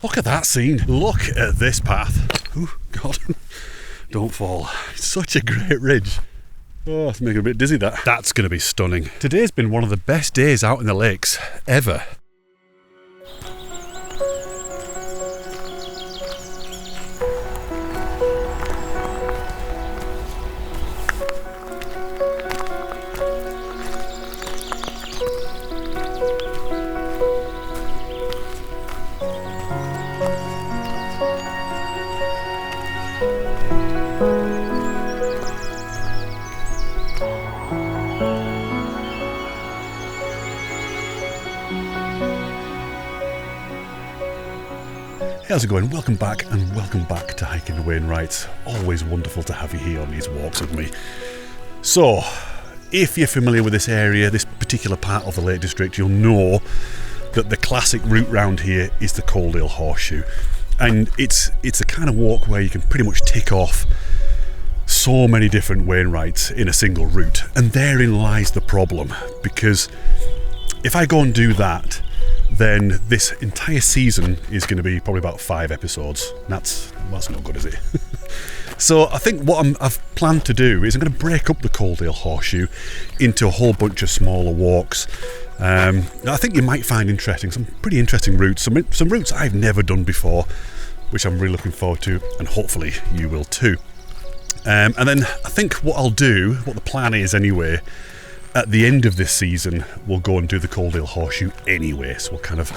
Look at that scene. Look at this path. Oh, God. Don't fall. It's such a great ridge. Oh, it's making me a bit dizzy, that. That's going to be stunning. Today's been one of the best days out in the lakes ever. Hey, how's it going? Welcome back to Hiking the Wainwrights. Always wonderful to have you here on these walks with me. So, if you're familiar with this area, this particular part of the Lake District, you'll know that the classic route round here is the Coaldale Horseshoe. And it's a kind of walk where you can pretty much tick off so many different Wainwrights in a single route. And therein lies the problem, because if I go and do that, then this entire season is going to be probably about 5 episodes. That's not good, is it? So I think what I've planned to do is I'm going to break up the Coaldale Horseshoe into a whole bunch of smaller walks. I think you might find interesting, some pretty interesting routes, some routes I've never done before, which I'm really looking forward to, and hopefully you will too. And then I think what the plan is anyway, at the end of this season, we'll go and do the Coaldale Horseshoe anyway, so we'll kind of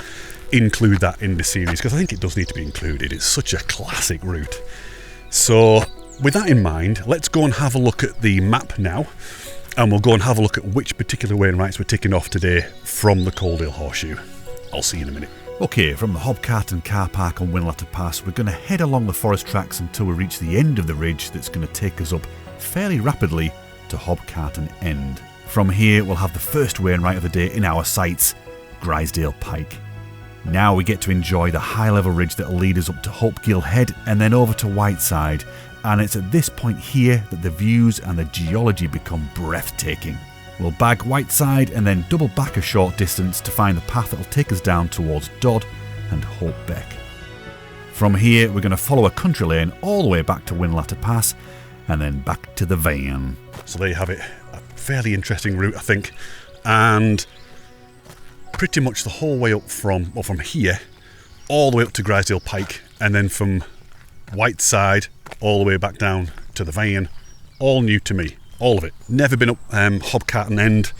include that in the series, because I think it does need to be included. It's such a classic route. So, with that in mind, let's go and have a look at the map now, and we'll go and have a look at which particular Wainwrights we're ticking off today from the Coaldale Horseshoe. I'll see you in a minute. Okay, from the Hobcart and car park on Winlatter Pass, we're going to head along the forest tracks until we reach the end of the ridge that's going to take us up fairly rapidly to Hobcarton End. From here, we'll have the first Wainwright of the day in our sights, Grisedale Pike. Now we get to enjoy the high-level ridge that'll lead us up to Hopegill Head and then over to Whiteside, and it's at this point here that the views and the geology become breathtaking. We'll bag Whiteside and then double back a short distance to find the path that'll take us down towards Dodd and Hopebeck. From here, we're going to follow a country lane all the way back to Winlatter Pass and then back to the van. So there you have it. Fairly interesting route, I think, and pretty much the whole way up from here all the way up to Grisedale Pike, and then from Whiteside all the way back down to the van, all new to me, all of it. Never been up Hobcarton End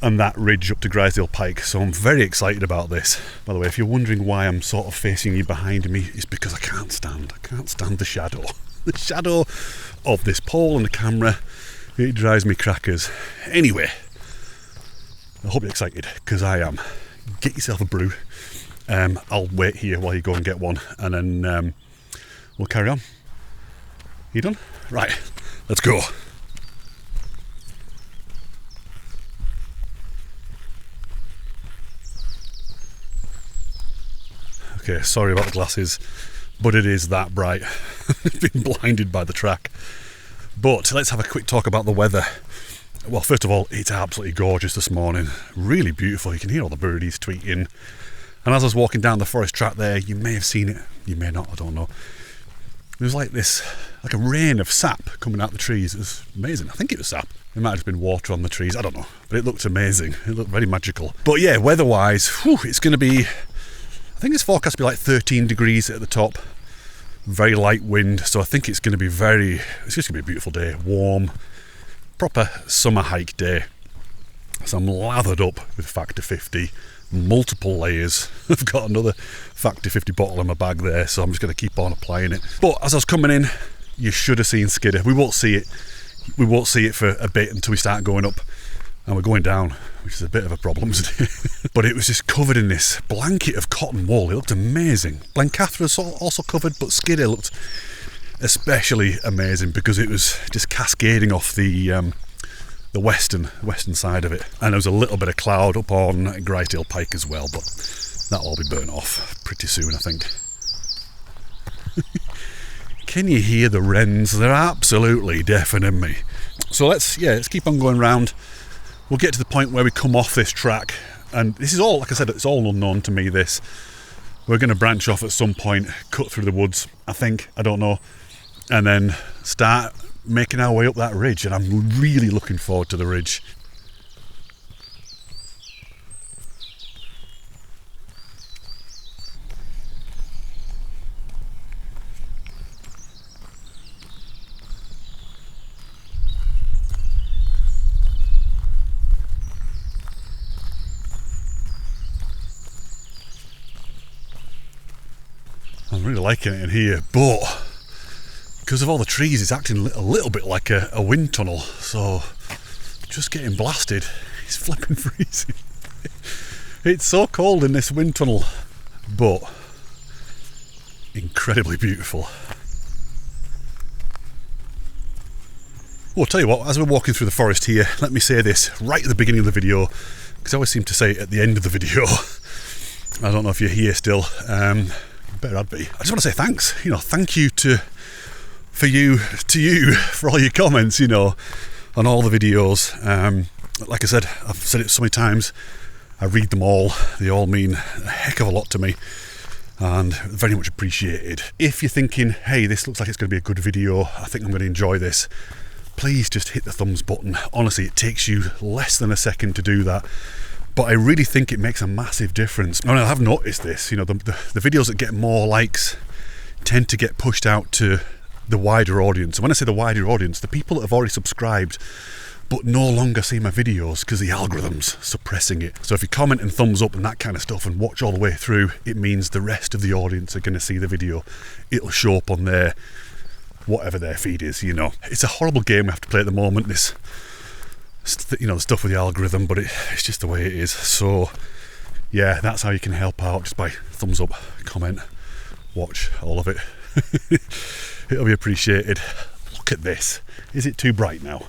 and that ridge up to Grisedale Pike, so I'm very excited about this. By the way, if you're wondering why I'm sort of facing you behind me, it's because I can't stand the shadow. The shadow of this pole and the camera. It drives me crackers. Anyway, I hope you're excited, because I am. Get yourself a brew. I'll wait here while you go and get one, and then we'll carry on. You done? Right, let's go. Okay, sorry about the glasses, but it is that bright. I've been blinded by the track. But let's have a quick talk about the weather. Well, first of all, it's absolutely gorgeous this morning. Really beautiful. You can hear all the birdies tweeting. And as I was walking down the forest track there, you may have seen it. You may not, I don't know. There was like a rain of sap coming out the trees. It was amazing. I think it was sap. It might have just been water on the trees. I don't know. But it looked amazing. It looked very magical. But yeah, weather-wise, it's going to be, I think it's forecast to be like 13 degrees at the top. Very light wind, so I think it's going to be it's just going to be a beautiful day, warm, proper summer hike day. So I'm lathered up with Factor 50, multiple layers. I've got another Factor 50 bottle in my bag there, so I'm just going to keep on applying it. But as I was coming in, you should have seen Skidder. We won't see it for a bit until we start going up, and we're going down, which is a bit of a problem today. But it was just covered in this blanket of cotton wool. It looked amazing. Blencathra also covered, but Skidder looked especially amazing because it was just cascading off the western side of it. And there was a little bit of cloud up on Grisedale Pike as well, but that'll all be burnt off pretty soon, I think. Can you hear the wrens? They're absolutely deafening me. So let's keep on going round. We'll get to the point where we come off this track, and this is all, like I said, it's all unknown to me, this. We're going to branch off at some point, cut through the woods, I think, I don't know, and then start making our way up that ridge, and I'm really looking forward to the ridge. I'm really liking it in here, but because of all the trees, it's acting a little bit like a wind tunnel, so just getting blasted. It's flipping freezing. It's so cold in this wind tunnel, but incredibly beautiful. Well, I'll tell you what, as we're walking through the forest here, let me say this right at the beginning of the video, because I always seem to say it at the end of the video. I don't know if you're here still. Better I'd be. I just want to say thanks. Thank you to you for all your comments, on all the videos. Like I said, I've said it so many times, I read them all. They all mean a heck of a lot to me, and very much appreciated. If you're thinking, hey, this looks like it's going to be a good video, I think I'm going to enjoy this, please just hit the thumbs button. Honestly, it takes you less than a second to do that, but I really think it makes a massive difference. And I have noticed this, the videos that get more likes tend to get pushed out to the wider audience. And when I say the wider audience, the people that have already subscribed but no longer see my videos because the algorithm's suppressing it. So if you comment and thumbs up and that kind of stuff and watch all the way through, it means the rest of the audience are going to see the video. It'll show up on their, whatever their feed is, It's a horrible game we have to play at the moment, this the stuff with the algorithm, but it's just the way it is. So yeah, that's how you can help out, just by thumbs up, comment, watch all of it. It'll be appreciated. Look at this. Is it too bright now?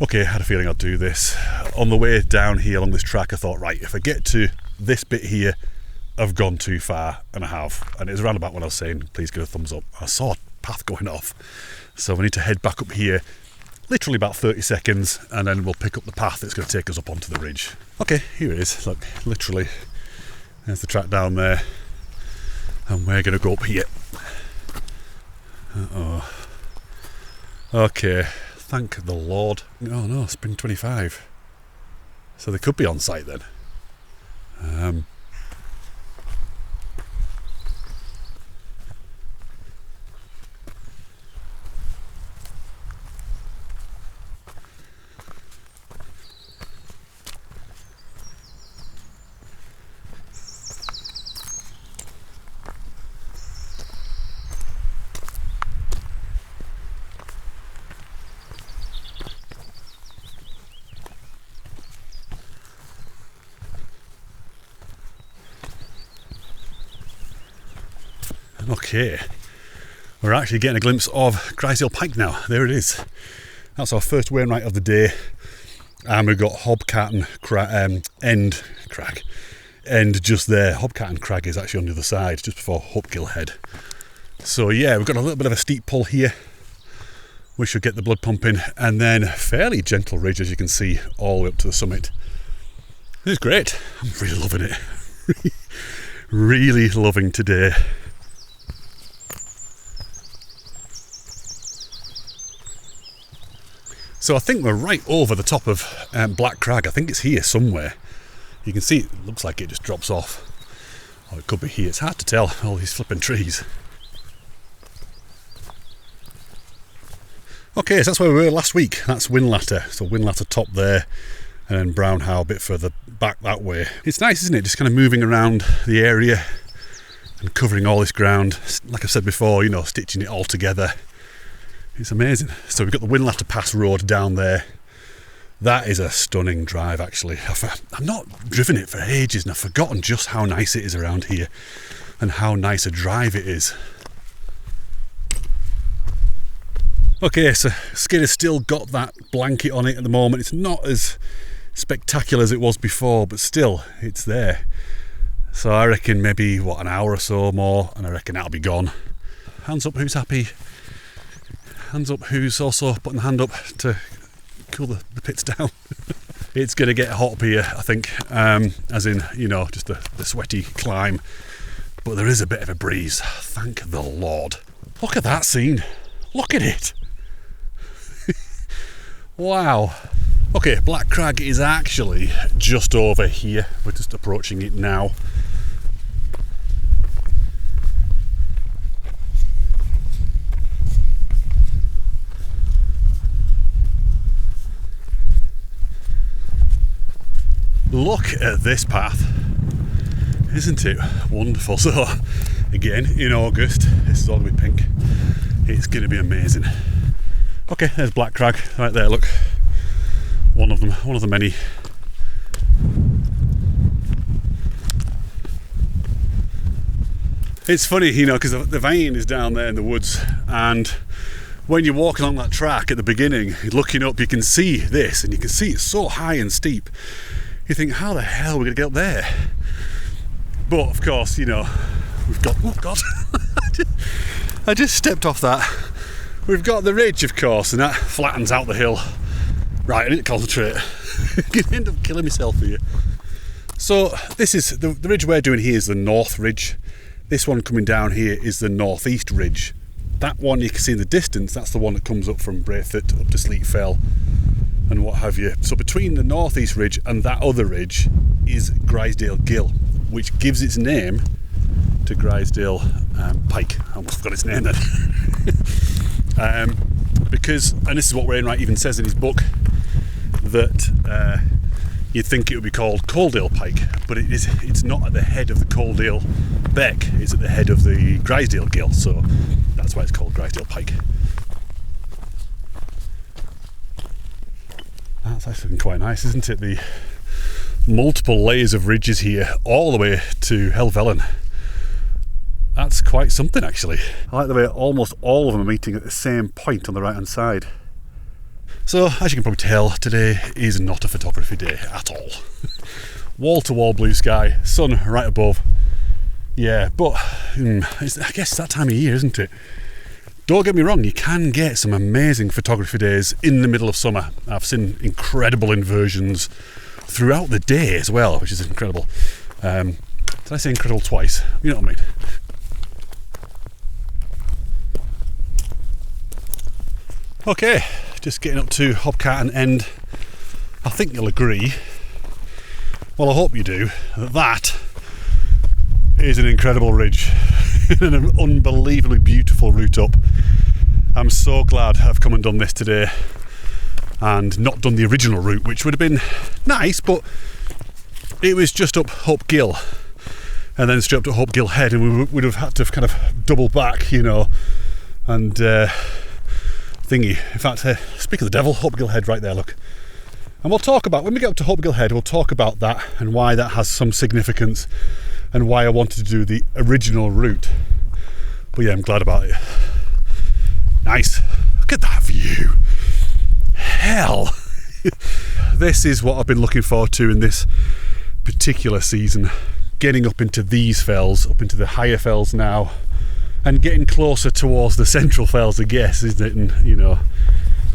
Okay, I had a feeling I'd do this. On the way down here along this track, I thought, right, if I get to this bit here, I've gone too far, and I have. And it was around about when I was saying, please give a thumbs up. I saw a path going off. So we need to head back up here, literally about 30 seconds, and then we'll pick up the path that's going to take us up onto the ridge. Okay, here it is. Look, literally, there's the track down there, and we're going to go up here. Uh-oh. Okay, thank the Lord. Oh no, Spring 25. So they could be on site then. Okay, we're actually getting a glimpse of Grisedale Pike now. There it is. That's our first Wainwright of the day, and we've got Hobcat and End Crag. End just there. Hobcat and Crag is actually on the other side, just before Hopgill Head. So yeah, we've got a little bit of a steep pull here. We should get the blood pumping, and then fairly gentle ridge, as you can see, all the way up to the summit. This is great. I'm really loving it. Really loving today. So I think we're right over the top of Black Crag. I think it's here somewhere. You can see it looks like it just drops off. Or it could be here. It's hard to tell, all these flipping trees. Okay, so that's where we were last week. That's Whinlatter. So Whinlatter top there, and then Brown How a bit further back that way. It's nice, isn't it? Just kind of moving around the area and covering all this ground. Like I said before, stitching it all together. It's amazing. So we've got the Whinlatter Pass Road down there. That is a stunning drive, actually. I've not driven it for ages, and I've forgotten just how nice it is around here and how nice a drive it is. Okay, so skid has still got that blanket on it at the moment. It's not as spectacular as it was before, but still, it's there. So I reckon maybe, an hour or so more, and I reckon that'll be gone. Hands up who's happy. Hands up who's also putting the hand up to cool the pits down. It's going to get hot up here, I think, as in, you know, just the sweaty climb. But there is a bit of a breeze, thank the Lord. Look at that scene. Look at it. Wow. Okay, Black Crag is actually just over here. We're just approaching it now. Look at this path. Isn't it wonderful? So again, in August, this is all going to be pink. It's going to be amazing. Okay, there's Black Crag right there, look. One of them, one of the many. It's funny, you know, because the vein is down there in the woods, and when you're walking along that track at the beginning, looking up, you can see this, and you can see it's so high and steep. You think, how the hell are we going to get up there? But of course, you know, we've got, oh God, I just stepped off that. We've got the ridge, of course, and that flattens out the hill. Right, I need to concentrate. I'm going to end up killing myself here. So this is, the ridge we're doing here is the North Ridge. This one coming down here is the Northeast Ridge. That one you can see in the distance, that's the one that comes up from Brayford up to Sleet Fell and what have you. So between the Northeast Ridge and that other ridge is Grisedale Gill, which gives its name to Grisedale Pike. I almost forgot its name then. Because, and this is what Wainwright even says in his book, that you'd think it would be called Coaldale Pike, but it's not at the head of the Coaldale Beck, it's at the head of the Grisedale Gill, so that's why it's called Grisedale Pike. That's actually quite nice, isn't it? The multiple layers of ridges here, all the way to Helvellyn. That's quite something, actually. I like the way almost all of them are meeting at the same point on the right hand side. So, as you can probably tell, today is not a photography day at all. Wall to wall blue sky, sun right above. Yeah, but I guess it's that time of year, isn't it? Don't get me wrong, you can get some amazing photography days in the middle of summer. I've seen incredible inversions throughout the day as well, which is incredible. Did I say incredible twice? You know what I mean? Okay, just getting up to Hobcarton End. I think you'll agree, well I hope you do, that is an incredible ridge and an unbelievably beautiful route up. I'm so glad I've come and done this today and not done the original route, which would have been nice, but it was just up Hope Gill and then straight up to Hope Gill Head, and we would have had to kind of double back, you know, and thingy. In fact, speak of the devil, Hope Gill Head right there, look. And we'll talk about, when we get up to Hope Gill Head, we'll talk about that and why that has some significance and why I wanted to do the original route. But yeah, I'm glad about it. Nice. Look at that view. Hell. This is what I've been looking forward to in this particular season. Getting up into these fells, up into the higher fells now, and getting closer towards the central fells, I guess, isn't it? And, you know,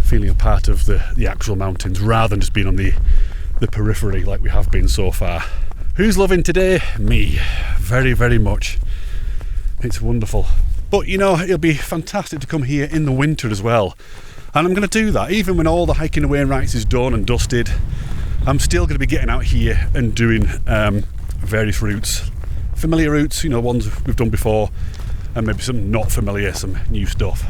feeling a part of the actual mountains rather than just being on the periphery like we have been so far. Who's loving today? Me. Very, very much. It's wonderful. But, you know, it'll be fantastic to come here in the winter as well. And I'm going to do that. Even when all the Hiking the Wainwrights is done and dusted, I'm still going to be getting out here and doing various routes. Familiar routes, you know, ones we've done before, and maybe some not familiar, some new stuff.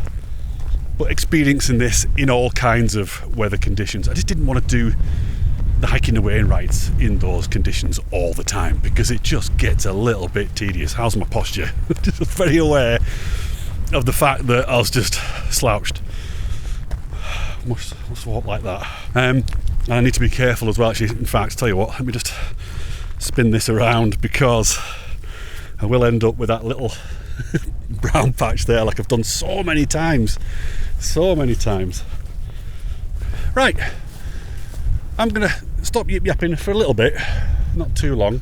But experiencing this in all kinds of weather conditions. I just didn't want to do the Hiking the Wainwrights in those conditions all the time, because it just gets a little bit tedious. How's my posture? Just very aware of the fact that I was just slouched. Must walk like that. And I need to be careful as well, actually. In fact, tell you what, let me just spin this around, because I will end up with that little brown patch there, like I've done so many times. Right, I'm gonna stop yip yapping for a little bit, not too long,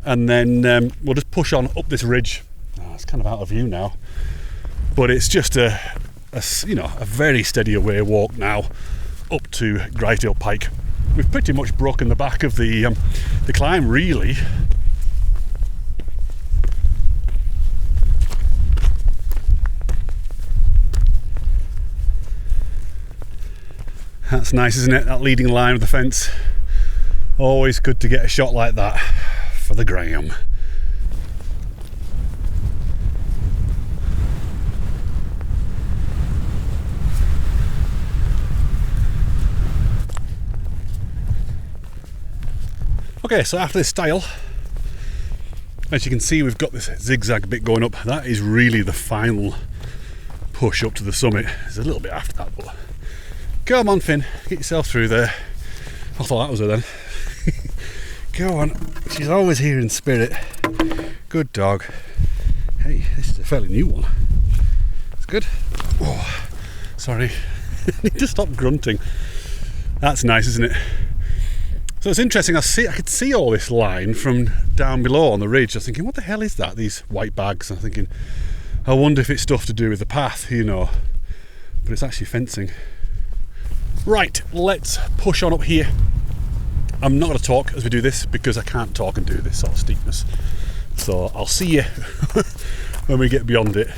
and then we'll just push on up this ridge. It's kind of out of view now, but it's just a very steady away walk now up to Grisedale Pike. we've pretty much broken the back of the climb, really. That's nice, isn't it? That leading line of the fence. Always good to get a shot like that for the gram. Okay, so after this style, as you can see, we've got this zigzag bit going up. That is really the final push up to the summit. There's a little bit after that, but come on, Finn, get yourself through there. I thought that was her then. Go on, she's always here in spirit. Good dog. Hey, this is a fairly new one. It's good. Oh, sorry. I need to stop grunting. That's nice, isn't it? So it's interesting, I could see all this line from down below on the ridge. I was thinking, what the hell is that, these white bags? I'm thinking, I wonder if it's stuff to do with the path, you know. But it's actually fencing. Right, let's push on up here. I'm not going to talk as we do this because I can't talk and do this sort of steepness. So I'll see you when we get beyond it.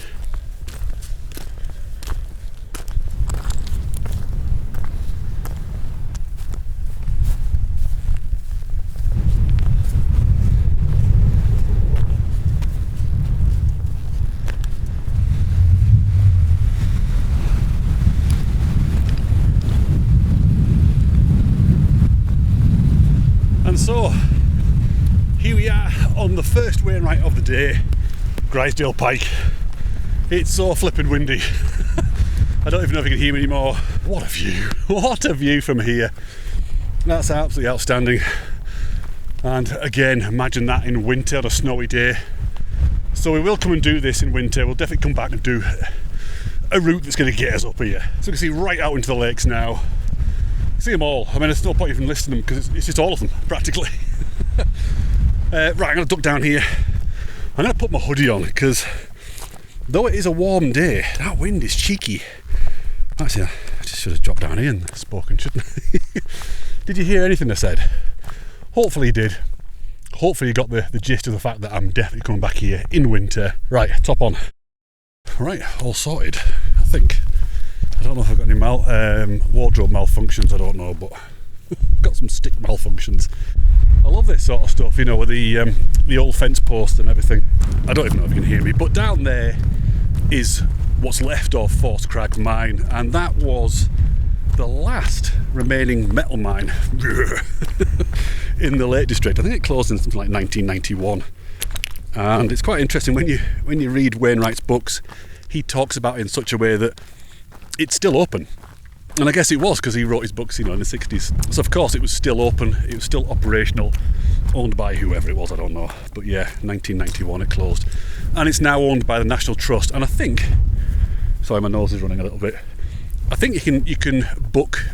So here we are on the first Wainwright of the day, Grisedale Pike. It's so flippin' windy. I don't even know if you can hear me anymore. What a view, what a view from here. That's absolutely outstanding. And again, imagine that in winter on a snowy day. So we will come and do this in winter. We'll definitely come back and do a route that's going to get us up here. So you can see right out into the lakes now. See them all. I mean, there's no point even listing them because it's just all of them, practically. Right, I'm going to duck down here. I'm going to put my hoodie on because though it is a warm day, that wind is cheeky. Actually, I just should have dropped down here and spoken, shouldn't I? Did you hear anything I said? Hopefully you did. Hopefully you got the gist of the fact that I'm definitely coming back here in winter. Right, top on. Right, all sorted, I think. I don't know if I've got any wardrobe malfunctions, I don't know, but I've got some stick malfunctions. I love this sort of stuff, you know, with the old fence post and everything. I don't even know if you can hear me, but down there is what's left of Force Crag mine, and that was the last remaining metal mine in the Lake District. I think it closed in something like 1991. And it's quite interesting when you read Wainwright's books, he talks about it in such a way that it's still open. And I guess it was because he wrote his books, you know, in the 60s. So of course it was still open, it was still operational, owned by whoever it was, I don't know. But yeah, 1991 it closed. And it's now owned by the National Trust. And I think, sorry, my nose is running a little bit. I think you can book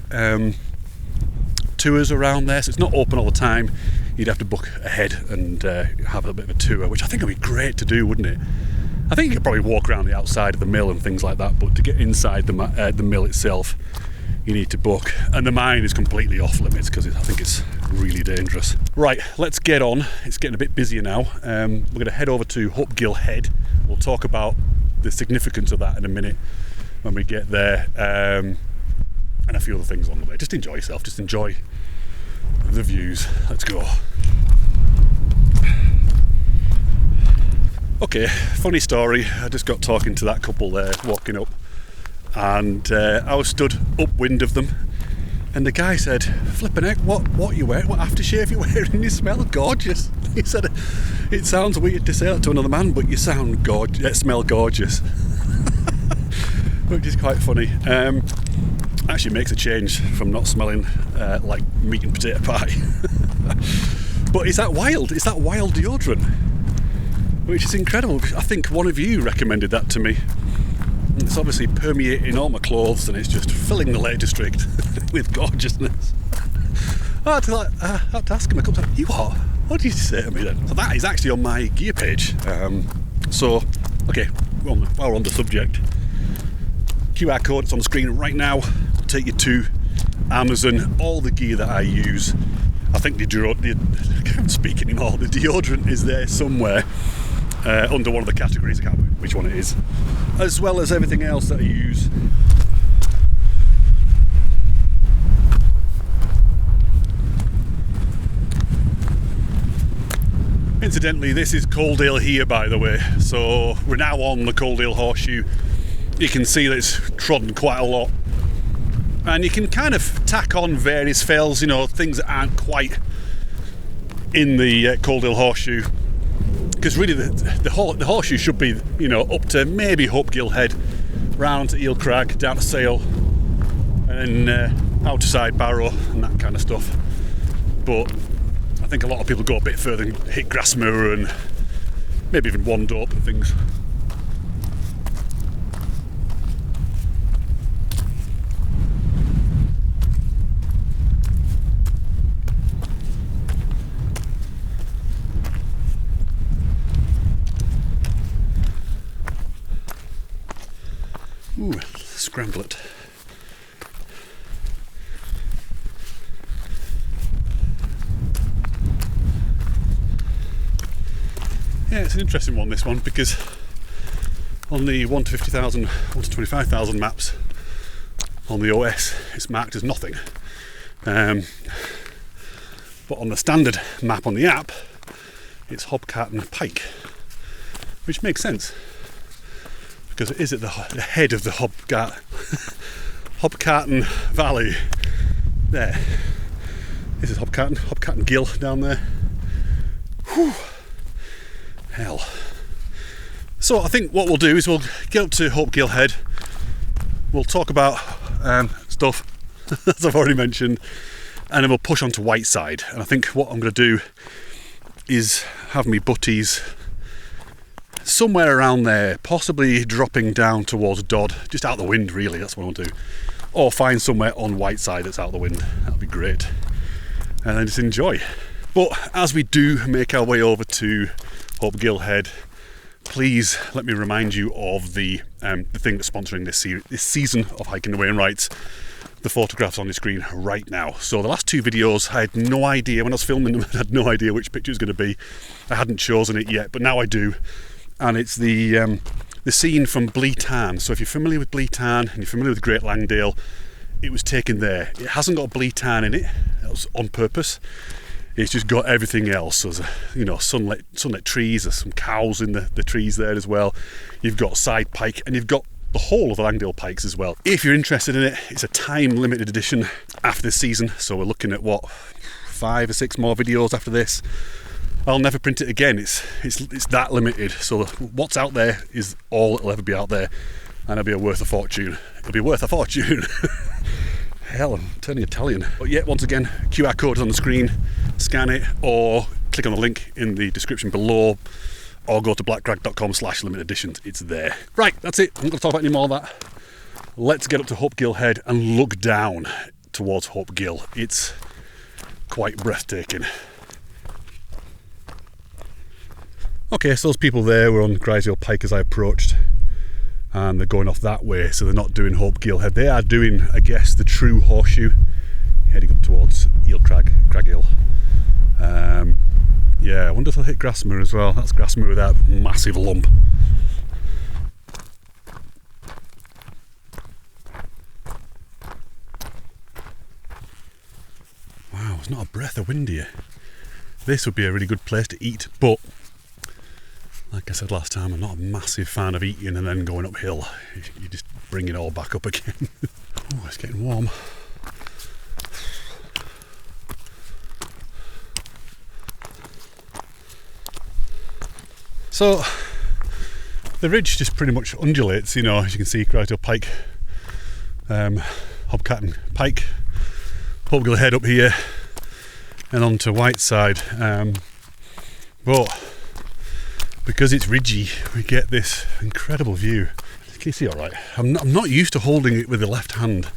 tours around there, so it's not open all the time. You'd have to book ahead and have a bit of a tour, which I think would be great to do, wouldn't it? I think you could probably walk around the outside of the mill and things like that, but to get inside the mill itself, you need to book. And the mine is completely off limits because I think it's really dangerous. Right, let's get on. It's getting a bit busier now. We're going to head over to Hopegill Head. We'll talk about the significance of that in a minute when we get there, and a few other things on the way. Just enjoy yourself, just enjoy the views. Let's go. Okay, funny story. I just got talking to that couple there walking up, and I was stood upwind of them, and the guy said, "Flippin' heck, what you wearing? What aftershave you wearing? You smell gorgeous." He said, "It sounds weird to say that to another man, but you sound gorgeous. Smell gorgeous," which is quite funny. Actually makes a change from not smelling like meat and potato pie. But it's that wild deodorant, which is incredible. I think one of you recommended that to me. It's obviously permeating all my clothes and it's just filling the Lake District with gorgeousness. I had to ask him a couple of times, "You what? What did you say to me then?" So that is actually on my gear page. So, okay, while we're on the subject, QR code, it's on the screen right now. It'll take you to Amazon, all the gear that I use. I think I can't speak anymore. The deodorant is there somewhere under one of the categories. I can't remember which one it is, as well as everything else that I use. Incidentally, this is Coaldale here, by the way, so we're now on the Coaldale Horseshoe. You can see that it's trodden quite a lot, and you can kind of tack on various fells, you know, things that aren't quite in the Coaldale Horseshoe, because really the horseshoe should be, you know, up to maybe Hopgill Head, round to Eel Crag, down to Sale, and outside Barrow and that kind of stuff. But I think a lot of people go a bit further and hit Grasmere and maybe even Wandorp and things. Ooh, scramble it. Yeah, it's an interesting one, this one, because on the 1 to 50,000, 1 to 25,000 maps on the OS, it's marked as nothing. But on the standard map on the app, it's Hobcarton Pike, which makes sense, because it is at the head of the Hobcarton Valley. There. This is Hobcarton Gill down there. Whew. Hell. So I think what we'll do is we'll get up to Hopgill Head. We'll talk about stuff, as I've already mentioned, and then we'll push on to Whiteside. And I think what I'm going to do is have me butties somewhere around there, possibly dropping down towards Dodd, just out the wind really, that's what I want to do. Or find somewhere on Whiteside that's out the wind, that'll be great. And then just enjoy. But as we do make our way over to Hopgill Head, please let me remind you of the thing that's sponsoring this season of Hiking the Wainwrights. The photographs on the screen right now. So the last two videos, I had no idea, when I was filming them, I had no idea which picture it was going to be. I hadn't chosen it yet, but now I do. And it's the scene from Bleat Tarn. So if you're familiar with Bleat Tarn and you're familiar with Great Langdale, it was taken there. It hasn't got Bleat Tarn in it. That was on purpose. It's just got everything else. So there's, you know, sunlit trees. There's some cows in the trees there as well. You've got side pike, and you've got the whole of the Langdale pikes as well. If you're interested in it, it's a time limited edition after this season. So we're looking at what, 5 or 6 more videos after this. I'll never print it again. It's that limited. So what's out there is all it'll ever be out there, and it'll be worth a fortune. It'll be worth a fortune. Hell, I'm turning Italian. But yeah, once again, QR code is on the screen. Scan it or click on the link in the description below, or go to blackcrag.com/limited editions. It's there. Right, that's it. I'm not going to talk about any more of that. Let's get up to Hopgill Head and look down towards Hopgill. It's quite breathtaking. Okay, so those people there were on Grisedale Pike as I approached, and they're going off that way, so they're not doing Hopgill Head. They are doing, I guess, the true horseshoe, heading up towards Eel Crag, Craggill. Yeah, I wonder if they'll hit Grasmere as well. That's Grasmere with that massive lump. Wow, there's not a breath of wind here. This would be a really good place to eat, but like I said last time, I'm not a massive fan of eating and then going uphill. You just bring it all back up again. Oh, it's getting warm. So the ridge just pretty much undulates, you know, as you can see, Grisedale Pike, Hobcarton Pike, Hopgill Head up here, and on to Whiteside. But because it's ridgy, we get this incredible view. Can you see all right? I'm not used to holding it with the left hand.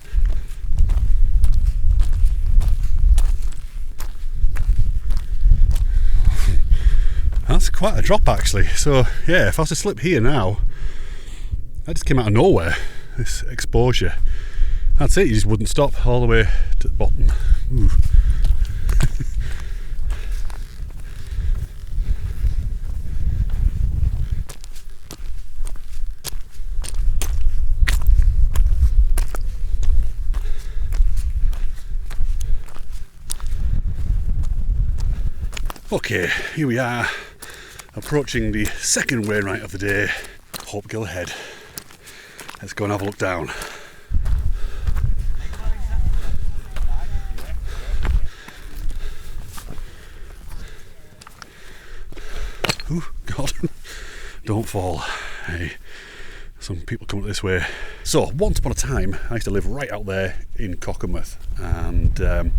That's quite a drop actually. So yeah, if I was to slip here now, that just came out of nowhere, this exposure. That's it, you just wouldn't stop all the way to the bottom. Ooh. Okay, here we are, approaching the second Wainwright of the day, Hopegill Head. Let's go and have a look down. Oh God, don't fall. Hey, some people come up this way. So, once upon a time, I used to live right out there in Cockermouth, and I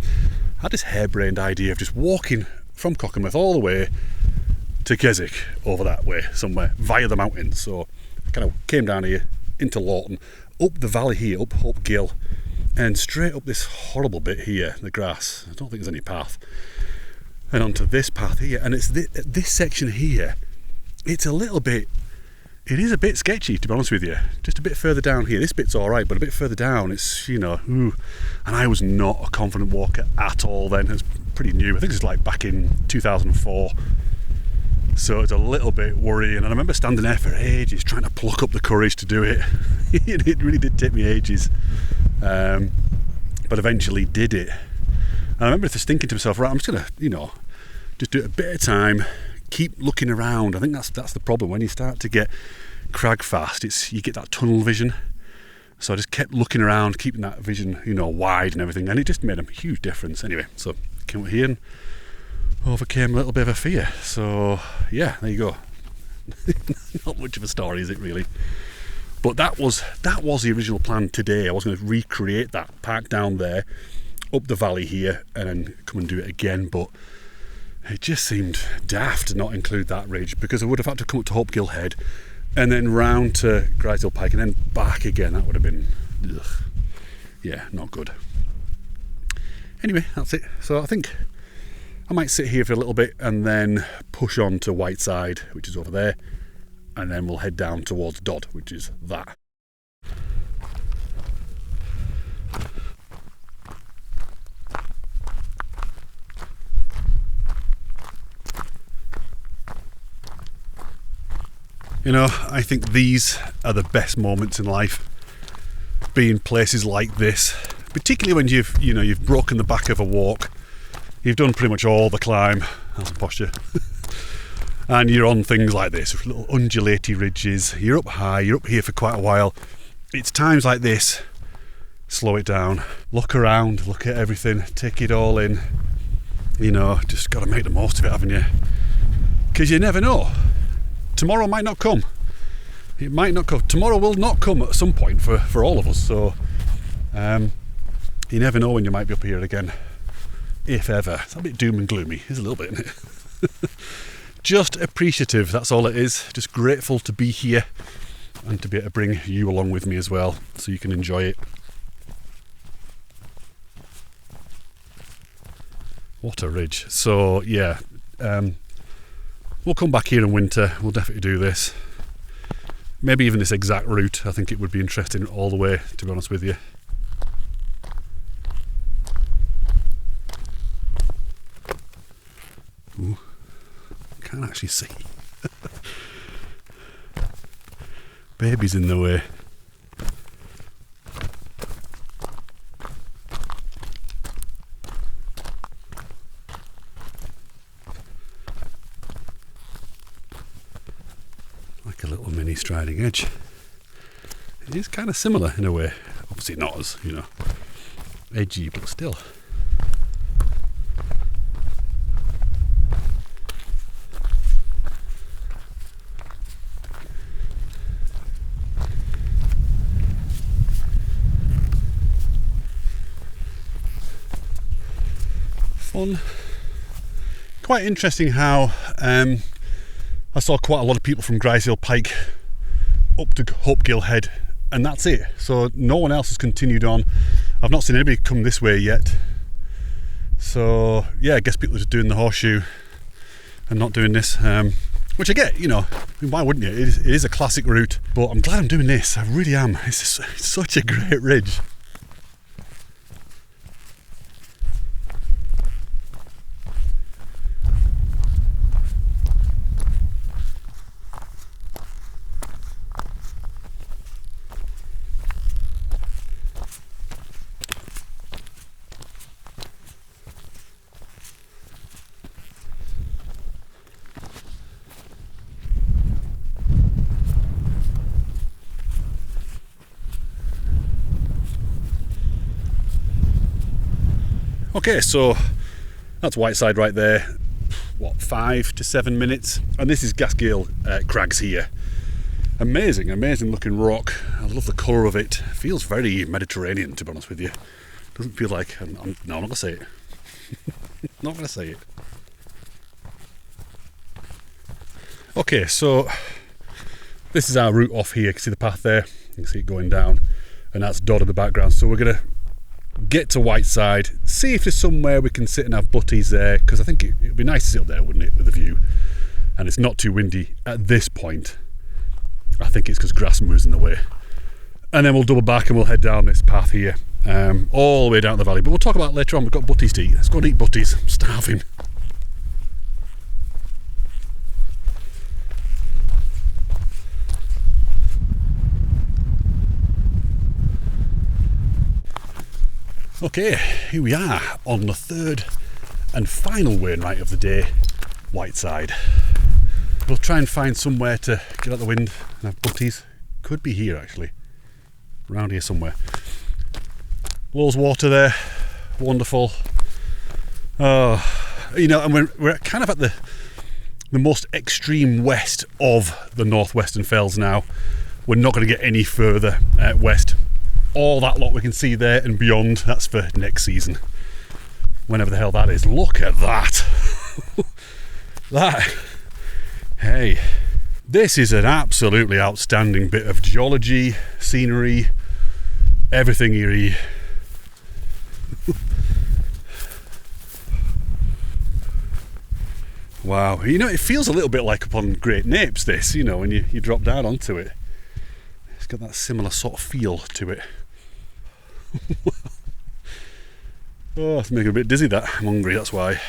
had this harebrained idea of just walking from Cockermouth all the way to Keswick, over that way somewhere, via the mountains. So I kind of came down here into Lawton, up the valley here, up Hopegill, and straight up this horrible bit here, the grass. I don't think there's any path. And onto this path here, and it's this section here, it's a little bit, it is a bit sketchy, to be honest with you. Just a bit further down here, this bit's alright, but a bit further down, it's, you know, ooh. And I was not a confident walker at all then. It was pretty new. I think it was like back in 2004. So it's a little bit worrying. And I remember standing there for ages, trying to pluck up the courage to do it. It really did take me ages. But eventually did it. And I remember just thinking to myself, right, I'm just going to, you know, just do it a bit at a time, keep looking around. I think that's the problem. When you start to get crag fast, you get that tunnel vision. So I just kept looking around, keeping that vision, you know, wide and everything, and it just made a huge difference. Anyway, so came up here and overcame a little bit of a fear. So yeah, there you go. Not much of a story, is it really? But that was the original plan today. I was going to recreate that, park down there, up the valley here, and then come and do it again. But it just seemed daft to not include that ridge, because I would have had to come up to Hopegill Head and then round to Grisedale Pike and then back again. That would have been, ugh. Yeah, not good. Anyway, that's it. So I think I might sit here for a little bit and then push on to Whiteside, which is over there, and then we'll head down towards Dodd, which is that. You know, I think these are the best moments in life, being places like this, particularly when you've broken the back of a walk, you've done pretty much all the climb, that's a posture, and you're on things like this, little undulating ridges, you're up high, you're up here for quite a while. It's times like this, slow it down, look around, look at everything, take it all in, you know, just got to make the most of it, haven't you? Because you never know. Tomorrow might not come. It might not come. Tomorrow will not come at some point for all of us. So you never know when you might be up here again, if ever. It's a bit doom and gloomy. It's a little bit, isn't it? Just appreciative. That's all it is. Just grateful to be here and to be able to bring you along with me as well, so you can enjoy it. What a ridge. So yeah. We'll come back here in winter, we'll definitely do this. Maybe even this exact route, I think it would be interesting all the way, to be honest with you. Ooh, can't actually see. Baby's in the way. Like a little mini striding edge. It is kind of similar in a way. Obviously not as, you know, edgy, but still. Fun. Quite interesting how I saw quite a lot of people from Grisedale Pike up to Hopegill Head, and that's it. So no one else has continued on. I've not seen anybody come this way yet. So yeah, I guess people are just doing the horseshoe and not doing this, which I get, you know, I mean, why wouldn't you? It is a classic route, but I'm glad I'm doing this. I really am. It's such a great ridge. Okay, so that's Whiteside right there. What, 5 to 7 minutes? And this is Grisedale Crags here. Amazing, amazing looking rock. I love the colour of it. Feels very Mediterranean, to be honest with you. Doesn't feel like... no, I'm not going to say it. Not going to say it. Okay, so this is our route off here. You can see the path there. You can see it going down. And that's Dodd in the background. So we're going to get to Whiteside, see if there's somewhere we can sit and have butties there, because I think it'd be nice to sit up there, wouldn't it, with a view. And it's not too windy at this point. I think it's because grass moves in the way. And then we'll double back and we'll head down this path here, all the way down the valley. But we'll talk about it later on. We've got butties to eat. Let's go and eat butties. I'm starving. Okay, here we are on the third and final Wainwright of the day, Whiteside. We'll try and find somewhere to get out the wind and have butties. Could be here actually, around here somewhere. Loads of water there, wonderful. Oh, you know, and we're kind of at the most extreme west of the northwestern fells now. We're not going to get any further west. All that lot we can see there and beyond, that's for next season. Whenever the hell that is. Look at that. That. Hey. This is an absolutely outstanding bit of geology, scenery, everything here. Wow. You know, it feels a little bit like up on Great Napes, this, you know, when you drop down onto it. It's got that similar sort of feel to it. Oh, it's making me a bit dizzy, that. I'm hungry, that's why.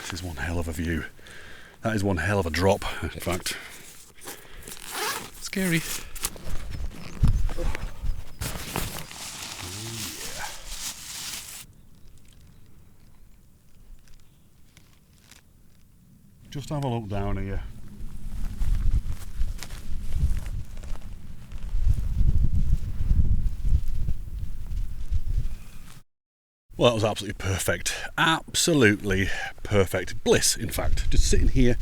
This is one hell of a view. That is one hell of a drop, in fact. Scary. Oh. Yeah. Just have a look down here. Well, that was absolutely perfect. Absolutely perfect. Bliss, in fact. Just sitting here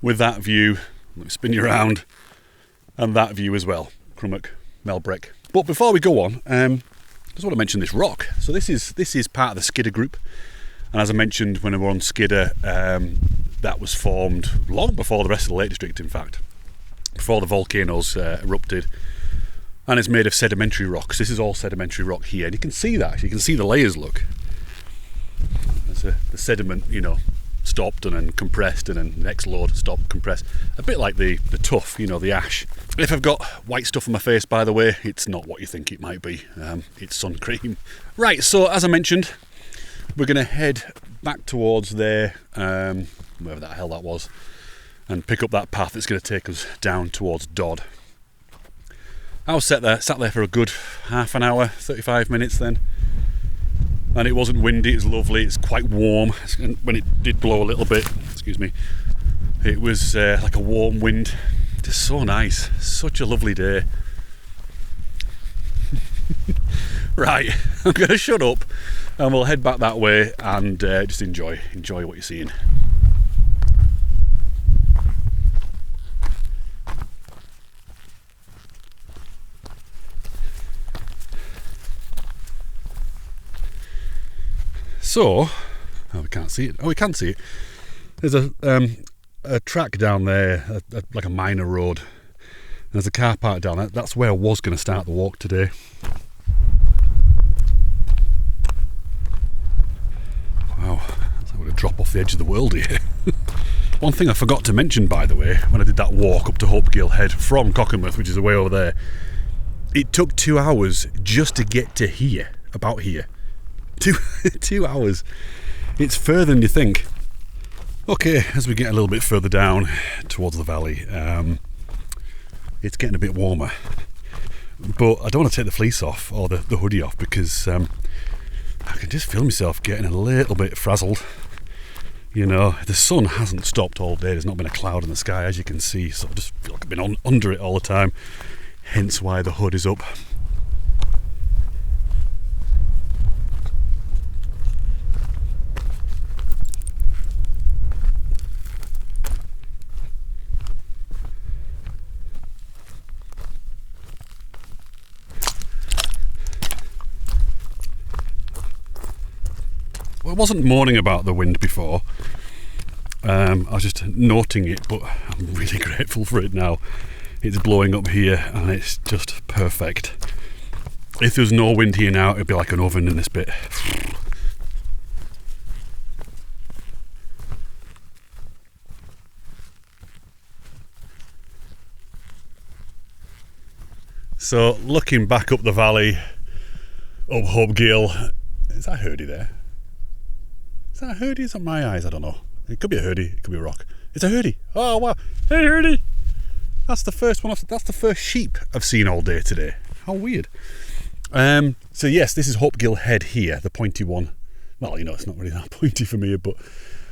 with that view. Let me spin you around. And that view as well. Crummock, Melbreck. But before we go on, I just want to mention this rock. So this is part of the Skidder group. And as I mentioned when we were on Skidder, that was formed long before the rest of the Lake District, in fact. Before the volcanoes erupted. And it's made of sedimentary rocks. This is all sedimentary rock here, and you can see that. You can see the layers. Look, there's the sediment, you know, stopped and then compressed, and then the next load stopped, compressed. A bit like the tuff, you know, the ash. If I've got white stuff on my face, by the way, it's not what you think it might be. It's sun cream. Right. So as I mentioned, we're going to head back towards there, wherever the hell that was, and pick up that path that's going to take us down towards Dodd. I was sat there for a good half an hour, 35 minutes then. And it wasn't windy, it was lovely, it's quite warm. When it did blow a little bit, excuse me, it was like a warm wind. Just so nice, such a lovely day. Right, I'm going to shut up and we'll head back that way and just enjoy what you're seeing. So, we can't see it. Oh, we can see it. There's a track down there, like a minor road. And there's a car park down there. That's where I was going to start the walk today. Wow, that's like a drop off the edge of the world here. One thing I forgot to mention, by the way, when I did that walk up to Hopegill Head from Cockermouth, which is away over there, it took 2 hours just to get to here, about here. 2 hours. It's further than you think. Okay, as we get a little bit further down towards the valley, it's getting a bit warmer. But I don't want to take the fleece off or the hoodie off because I can just feel myself getting a little bit frazzled. You know, the sun hasn't stopped all day. There's not been a cloud in the sky, as you can see. So I just feel like I've been under it all the time. Hence why the hood is up. wasn't moaning about the wind before. I was just noting it, but I'm really grateful for it now. It's blowing up here and it's just perfect. If there was no wind here now, it'd be like an oven in this bit. So looking back up the valley, up Hope Gill, is that a hurdie there? Is that a hurdie? Is that my eyes? I don't know. It could be a hurdie, it could be a rock. It's a hurdie. Oh wow, hey hurdie! That's the first one. That's the first sheep I've seen all day today. How weird. So yes, this is Hope Gill Head here, the pointy one. Well, you know, it's not really that pointy from here, but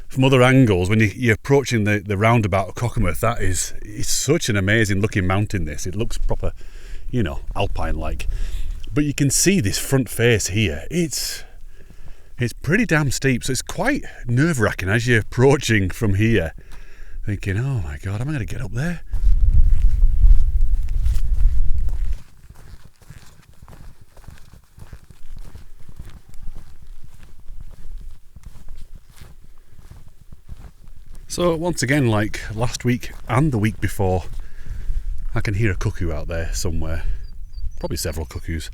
from other angles, when you're approaching the roundabout of Cockermouth, it's such an amazing looking mountain. It looks proper, you know, alpine-like. But you can see this front face here. It's pretty damn steep, so it's quite nerve-wracking as you're approaching from here, thinking, oh my god, am I going to get up there? So once again, like last week and the week before, I can hear a cuckoo out there somewhere. Probably several cuckoos.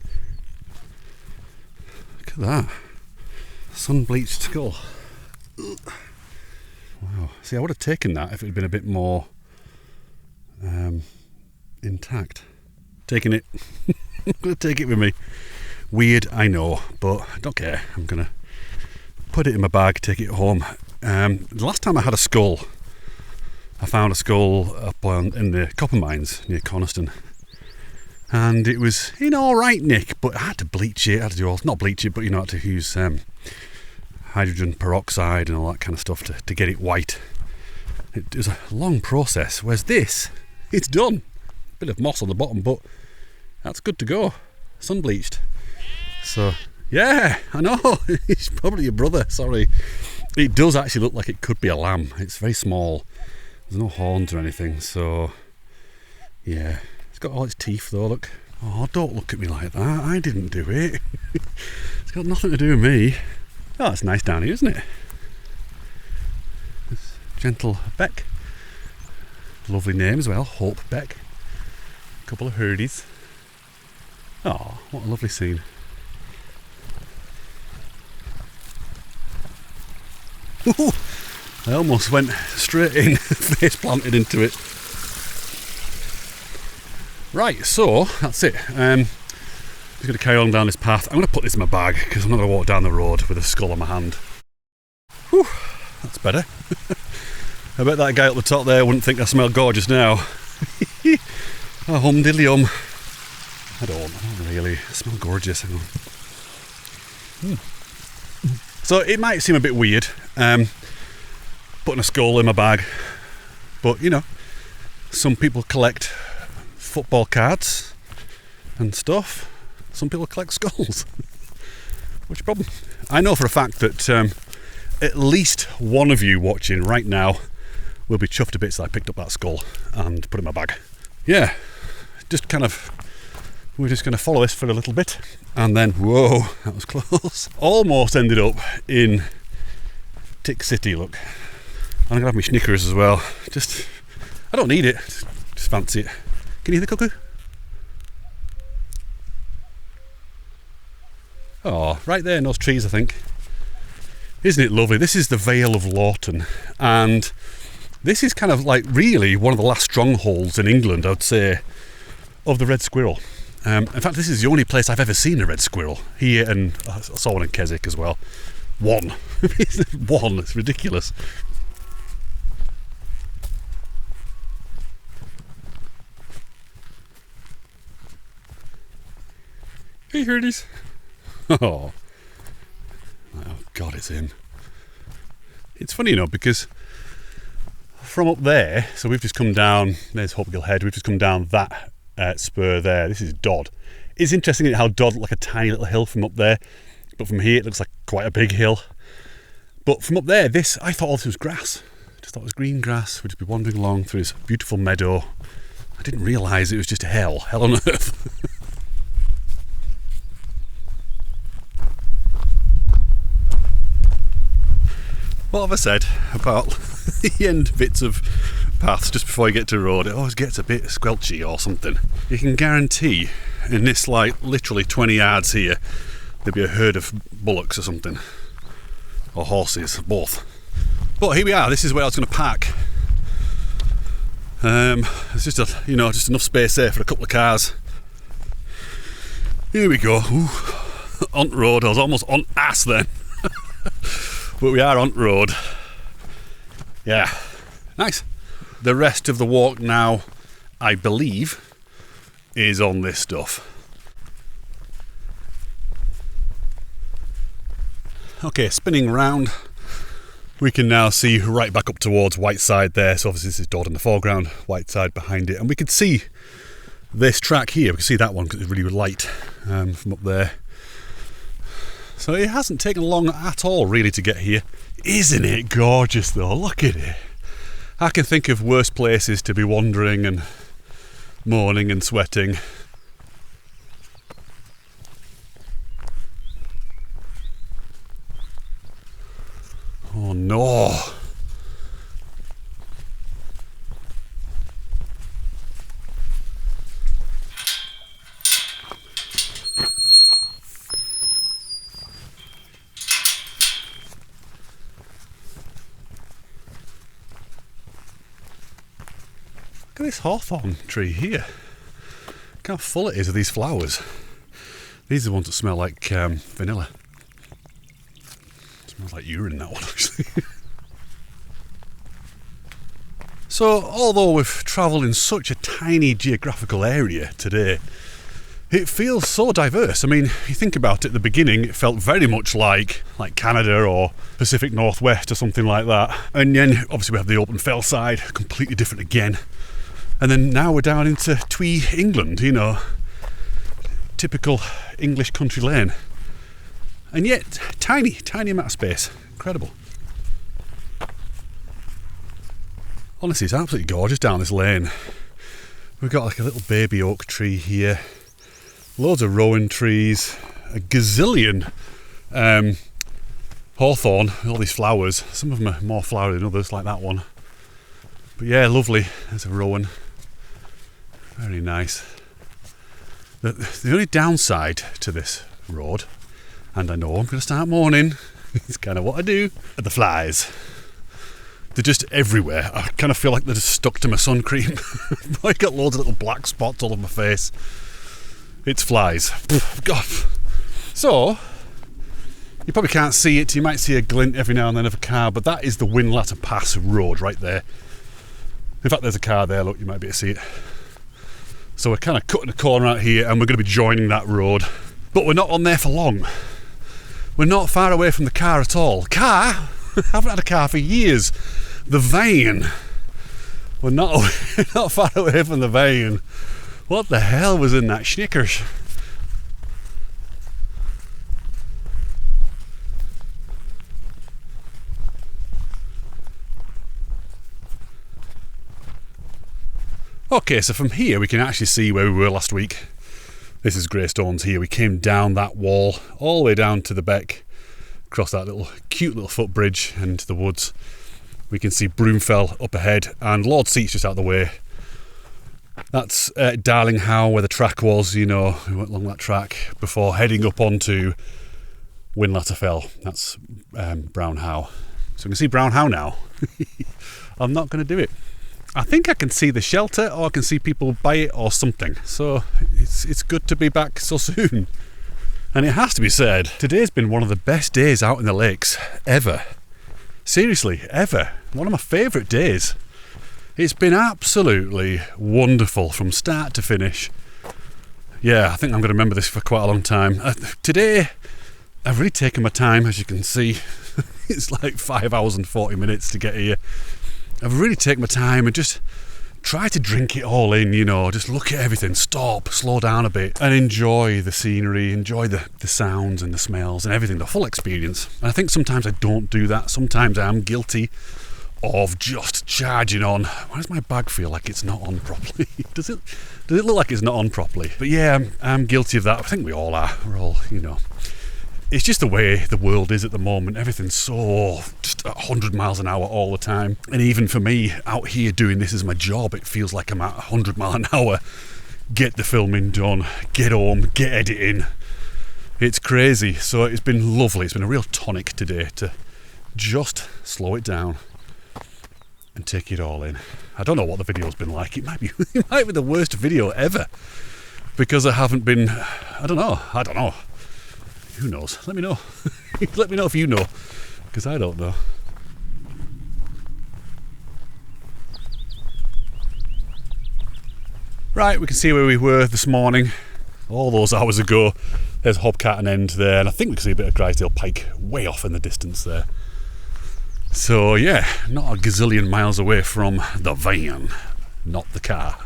Look at that. Sun-bleached skull. Wow. See, I would have taken that if it had been a bit more intact. Taking it. I'm going to take it with me. Weird, I know, but I don't care. I'm going to put it in my bag, take it home. The last time I had a skull, I found a skull up in the copper mines near Coniston, and it was in all right nick, but I had to bleach it. I had to do all, not bleach it, but you know, I had to use hydrogen peroxide and all that kind of stuff to get it white. It was a long process, whereas this, it's done. Bit of moss on the bottom, but that's good to go. Sun bleached. So yeah, I know. It's probably your brother. Sorry. It does actually look like it could be a lamb. It's very small. There's no horns or anything, so yeah. It's got all its teeth though, look. Oh, don't look at me like that. I didn't do it. It's got nothing to do with me. Oh, it's nice down here, isn't it? This gentle Beck. Lovely name as well, Hope Beck. A couple of herdies. Oh, what a lovely scene. Ooh, I almost went straight in, face planted into it. Right, so that's it. I'm just going to carry on down this path. I'm going to put this in my bag because I'm not going to walk down the road with a skull on my hand. Whew, that's better. I bet that guy up the top there wouldn't think I smell gorgeous now. Oh, hum diddly hum. I don't really. I smell gorgeous. Hang on. So it might seem a bit weird putting a skull in my bag, but you know, some people collect football cards and stuff. Some people collect skulls. What's your problem? I know for a fact that at least one of you watching right now will be chuffed a bit that I picked up that skull and put it in my bag. Yeah, just kind of, we're just going to follow this for a little bit, and then, whoa, that was close. Almost ended up in Tick City, look. I'm going to have my Snickers as well. Just, I don't need it, just fancy it. Can you hear the cuckoo? Oh, right there in those trees, I think. Isn't it lovely? This is the Vale of Lawton, and this is kind of like really one of the last strongholds in England, I would say, of the red squirrel. In fact, this is the only place I've ever seen a red squirrel. Here, and I saw one in Keswick as well. One. One, it's ridiculous. Hey, herdies. Oh God, it's in. It's funny, you know, because from up there, so we've just come down, there's Hope Gill Head, we've just come down that spur there. This is Dodd. It's interesting how Dodd looked like a tiny little hill from up there, but from here it looks like quite a big hill. But from up there, this, I thought all this was grass. I just thought it was green grass. We'd just be wandering along through this beautiful meadow. I didn't realise it was just hell on earth. What have I said about the end bits of paths just before you get to the road? It always gets a bit squelchy or something. You can guarantee in this, like, literally 20 yards here, there'd be a herd of bullocks or something. Or horses, both. But here we are, this is where I was going to park. There's just just enough space there for a couple of cars. Here we go. Ooh, on road. I was almost on ass then. But we are on road. Yeah, nice. The rest of the walk now, I believe, is on this stuff. Okay, spinning round, we can now see right back up towards Whiteside there. So obviously this is Dord in the foreground, Whiteside behind it, and we can see this track here. We can see that one because it's really light from up there. So it hasn't taken long at all really to get here. Isn't it gorgeous though? Look at it. I can think of worse places to be wandering and moaning and sweating. Oh no! Look at this hawthorn tree here. Look how full it is of these flowers. These are the ones that smell like vanilla. Smells like urine, that one, actually. So, although we've travelled in such a tiny geographical area today, it feels so diverse. I mean, you think about it, at the beginning, it felt very much like Canada or Pacific Northwest or something like that. And then, obviously, we have the open fell side, completely different again. And then now we're down into Twee, England, typical English country lane. And yet, tiny amount of space. Incredible. Honestly, it's absolutely gorgeous down this lane. We've got like a little baby oak tree here. Loads of rowan trees. A gazillion hawthorn, all these flowers. Some of them are more flowery than others, like that one. But yeah, lovely. There's a rowan. Very nice. The only downside to this road, and I know I'm going to start mourning, it's kind of what I do, are the flies. They're just everywhere. I kind of feel like they're just stuck to my sun cream. I got loads of little black spots all over my face. It's flies. God. So, you probably can't see it. You might see a glint every now and then of a car, but that is the Whinlatter Pass road right there. In fact, there's a car there, look, you might be able to see it. So we're kind of cutting a corner out here and we're going to be joining that road. But we're not on there for long. We're not far away from the car at all. Car? I haven't had a car for years. The van. We're not far away from the van. What the hell was in that Schnickers? Okay, so from here we can actually see where we were last week. This is Greystones here. We came down that wall all the way down to the beck, across that cute little footbridge into the woods. We can see Broomfell up ahead and Lord Seat's just out the way. That's Darling Howe where the track was, we went along that track before heading up onto Whinlatter Fell. That's Brown Howe. So we can see Brown Howe now. I'm not going to do it. I think I can see the shelter, or I can see people by it, or something. So it's good to be back so soon. And it has to be said, today's been one of the best days out in the lakes ever. Seriously, ever. One of my favourite days. It's been absolutely wonderful from start to finish. Yeah, I think I'm going to remember this for quite a long time. Today, I've really taken my time, as you can see. It's like 5 hours and 40 minutes to get here. I've really taken my time and just try to drink it all in, just look at everything, stop, slow down a bit and enjoy the scenery, enjoy the sounds and the smells and everything, the full experience. And I think sometimes I don't do that. Sometimes I'm guilty of just charging on. Why does my bag feel like it's not on properly? Does it look like it's not on properly? But yeah, I'm guilty of that. I think we all are. We're all, it's just the way the world is at the moment. Everything's so just at 100 miles an hour all the time. And even for me, out here doing this as my job, it feels like I'm at 100 miles an hour. Get the filming done, get home, get editing. It's crazy. So it's been lovely. It's been a real tonic today to just slow it down and take it all in. I don't know what the video's been like. It might be the worst video ever because I haven't been, I don't know. Who knows? Let me know. Let me know if you know, because I don't know. Right, we can see where we were this morning, all those hours ago. There's Hobcarton End there, and I think we can see a bit of Grisedale Pike way off in the distance there. So yeah, not a gazillion miles away from the van, not the car.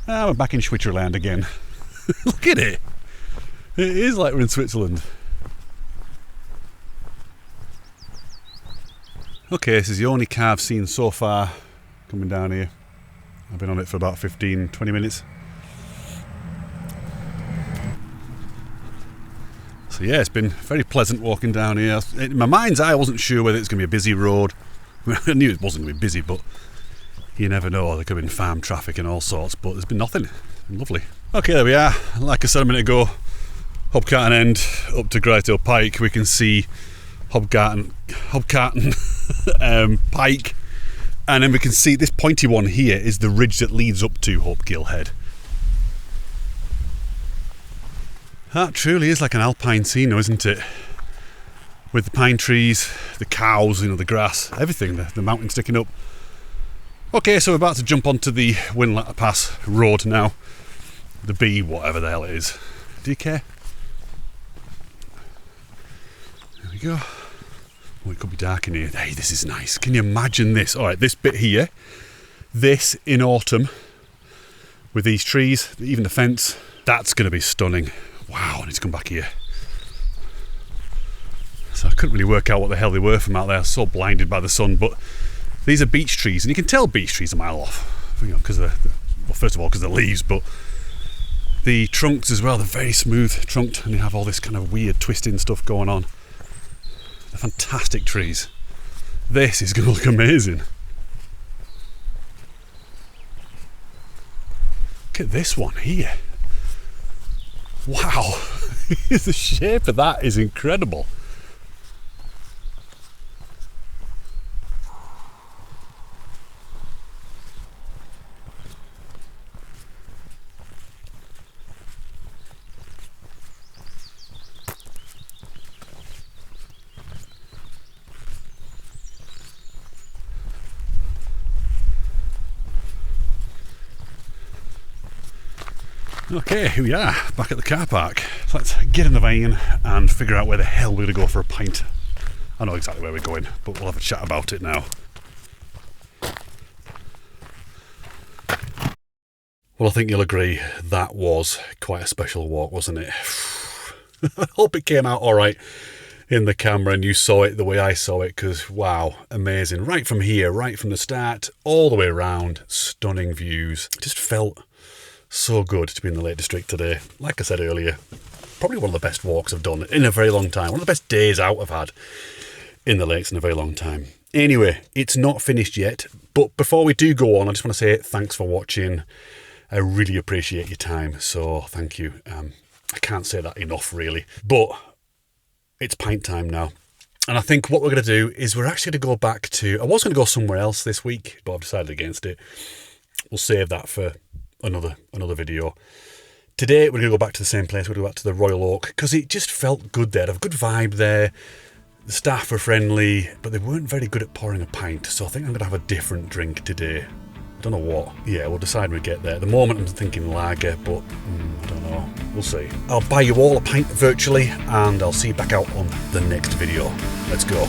We're back in Switzerland again. Look at it. It is like we're in Switzerland. Okay, this is the only car I've seen so far coming down here. I've been on it for about 15-20 minutes. So yeah, it's been very pleasant walking down here. In my mind's eye, I wasn't sure whether it's going to be a busy road. I knew it wasn't going to be busy, but you never know. There could have been farm traffic and all sorts, but there's been nothing. Lovely. Okay, there we are. Like I said a minute ago, Hobcarton End up to Grisedale Pike. We can see Hobcarton Pike, and then we can see this pointy one here is the ridge that leads up to Hopegill Head. That truly is like an alpine scene, though, isn't it? With the pine trees, the cows, the grass, everything, the mountain sticking up. Okay, so we're about to jump onto the Windlatter Pass road now. The B, whatever the hell it is. Do you care? There we go. Oh, it could be dark in here. Hey, this is nice. Can you imagine this? Alright, this bit here. This in autumn. With these trees, even the fence. That's going to be stunning. Wow, I need to come back here. So I couldn't really work out what the hell they were from out there. I was so blinded by the sun, but these are beech trees, and you can tell beech trees a mile off, because well, first of all, because of the leaves, but the trunks as well. They're very smooth trunked, and they have all this kind of weird twisting stuff going on. They're fantastic trees. This is going to look amazing. Look at this one here. Wow, the shape of that is incredible. Okay, here we are, back at the car park. So let's get in the van and figure out where the hell we're going to go for a pint. I know exactly where we're going, but we'll have a chat about it now. Well, I think you'll agree, that was quite a special walk, wasn't it? I hope it came out alright in the camera and you saw it the way I saw it, because wow, amazing. Right from here, right from the start, all the way around, stunning views. Just felt so good to be in the Lake District today. Like I said earlier, probably one of the best walks I've done in a very long time. One of the best days out I've had in the lakes in a very long time. Anyway, it's not finished yet, but before we do go on, I just want to say thanks for watching. I really appreciate your time, so thank you. I can't say that enough, really. But it's pint time now. And I think what we're going to do is we're actually going to go back to... I was going to go somewhere else this week, but I've decided against it. We'll save that for another video. Today we're going to go back to the same place. We're going to go back to the Royal Oak because it just felt good there. There's a good vibe there. The staff were friendly, but they weren't very good at pouring a pint, so I think I'm going to have a different drink today. I don't know what. Yeah, we'll decide when we get there. At the moment I'm thinking lager, but I don't know. We'll see. I'll buy you all a pint virtually, and I'll see you back out on the next video. Let's go.